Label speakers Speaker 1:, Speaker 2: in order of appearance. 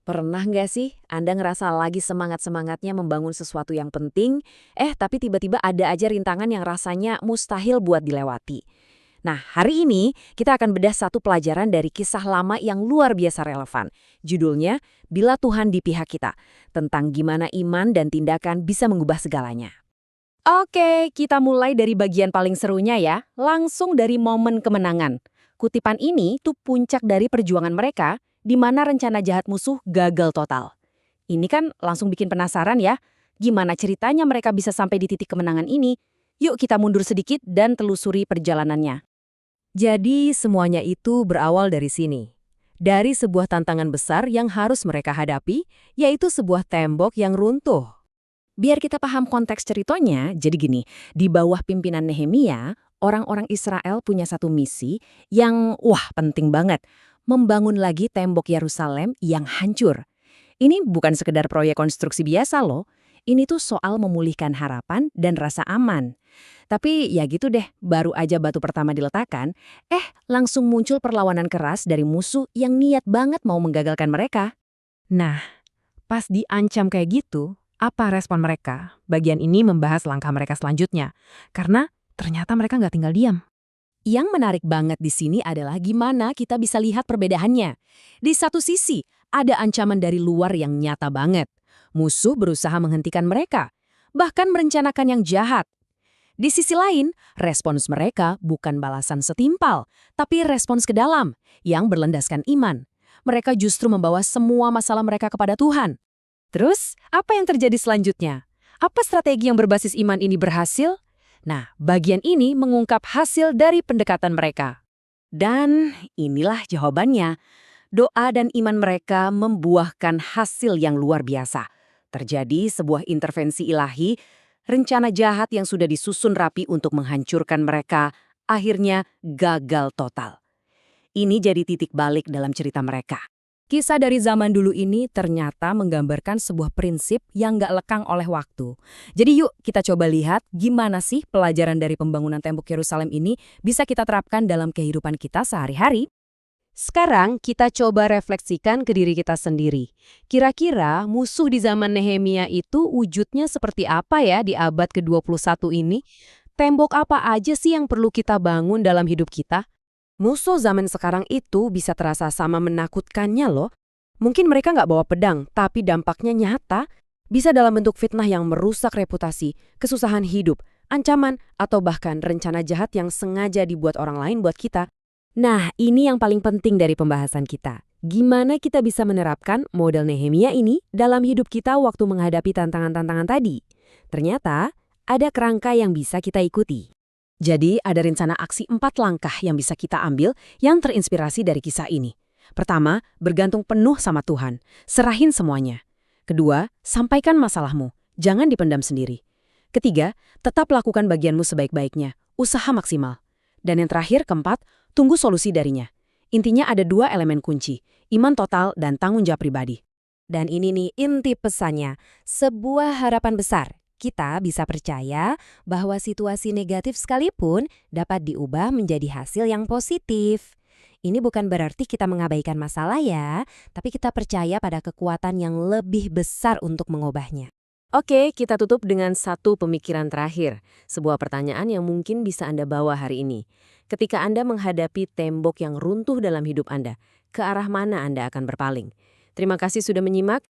Speaker 1: Pernah nggak sih Anda ngerasa lagi semangat-semangatnya membangun sesuatu yang penting, tapi tiba-tiba ada aja rintangan yang rasanya mustahil buat dilewati. Nah, hari ini kita akan bedah satu pelajaran dari kisah lama yang luar biasa relevan. Judulnya, Bila Tuhan di Pihak Kita, tentang gimana iman dan tindakan bisa mengubah segalanya.
Speaker 2: Oke, kita mulai dari bagian paling serunya ya, langsung dari momen kemenangan. Kutipan ini tuh puncak dari perjuangan mereka, di mana rencana jahat musuh gagal total. Ini kan langsung bikin penasaran ya, gimana ceritanya mereka bisa sampai di titik kemenangan ini? Yuk kita mundur sedikit dan telusuri perjalanannya.
Speaker 3: Jadi semuanya itu berawal dari sini. Dari sebuah tantangan besar yang harus mereka hadapi, yaitu sebuah tembok yang runtuh.
Speaker 2: Biar kita paham konteks ceritanya, jadi gini, di bawah pimpinan Nehemia, orang-orang Israel punya satu misi yang, penting banget. Membangun lagi tembok Yerusalem yang hancur. Ini bukan sekedar proyek konstruksi biasa loh. Ini tuh soal memulihkan harapan dan rasa aman. Tapi ya gitu deh, baru aja batu pertama diletakkan, langsung muncul perlawanan keras dari musuh yang niat banget mau menggagalkan mereka.
Speaker 3: Nah, pas diancam kayak gitu, apa respon mereka? Bagian ini membahas langkah mereka selanjutnya. Karena ternyata mereka nggak tinggal diam.
Speaker 2: Yang menarik banget di sini adalah gimana kita bisa lihat perbedaannya. Di satu sisi, ada ancaman dari luar yang nyata banget. Musuh berusaha menghentikan mereka, bahkan merencanakan yang jahat. Di sisi lain, respons mereka bukan balasan setimpal, tapi respons ke dalam yang berlandaskan iman. Mereka justru membawa semua masalah mereka kepada Tuhan. Terus, apa yang terjadi selanjutnya? Apa strategi yang berbasis iman ini berhasil? Nah, bagian ini mengungkap hasil dari pendekatan mereka. Dan inilah jawabannya. Doa dan iman mereka membuahkan hasil yang luar biasa. Terjadi sebuah intervensi ilahi, rencana jahat yang sudah disusun rapi untuk menghancurkan mereka, akhirnya gagal total. Ini jadi titik balik dalam cerita mereka. Kisah dari zaman dulu ini ternyata menggambarkan sebuah prinsip yang nggak lekang oleh waktu. Jadi yuk kita coba lihat gimana sih pelajaran dari pembangunan tembok Yerusalem ini bisa kita terapkan dalam kehidupan kita sehari-hari. Sekarang kita coba refleksikan ke diri kita sendiri. Kira-kira musuh di zaman Nehemia itu wujudnya seperti apa ya di abad ke-21 ini? Tembok apa aja sih yang perlu kita bangun dalam hidup kita? Musuh zaman sekarang itu bisa terasa sama menakutkannya loh. Mungkin mereka nggak bawa pedang, tapi dampaknya nyata. Bisa dalam bentuk fitnah yang merusak reputasi, kesusahan hidup, ancaman, atau bahkan rencana jahat yang sengaja dibuat orang lain buat kita. Nah, ini yang paling penting dari pembahasan kita. Gimana kita bisa menerapkan model Nehemia ini dalam hidup kita waktu menghadapi tantangan-tantangan tadi? Ternyata, ada kerangka yang bisa kita ikuti. Jadi, ada rencana aksi 4 langkah yang bisa kita ambil yang terinspirasi dari kisah ini. Pertama, bergantung penuh sama Tuhan. Serahin semuanya. Kedua, sampaikan masalahmu. Jangan dipendam sendiri. Ketiga, tetap lakukan bagianmu sebaik-baiknya. Usaha maksimal. Dan yang terakhir, keempat, tunggu solusi darinya. Intinya ada 2 elemen kunci, iman total dan tanggung jawab pribadi. Dan ini nih inti pesannya, sebuah harapan besar. Kita bisa percaya bahwa situasi negatif sekalipun dapat diubah menjadi hasil yang positif. Ini bukan berarti kita mengabaikan masalah ya, tapi kita percaya pada kekuatan yang lebih besar untuk mengubahnya. Oke, kita tutup dengan satu pemikiran terakhir. Sebuah pertanyaan yang mungkin bisa Anda bawa hari ini. Ketika Anda menghadapi tembok yang runtuh dalam hidup Anda, ke arah mana Anda akan berpaling? Terima kasih sudah menyimak.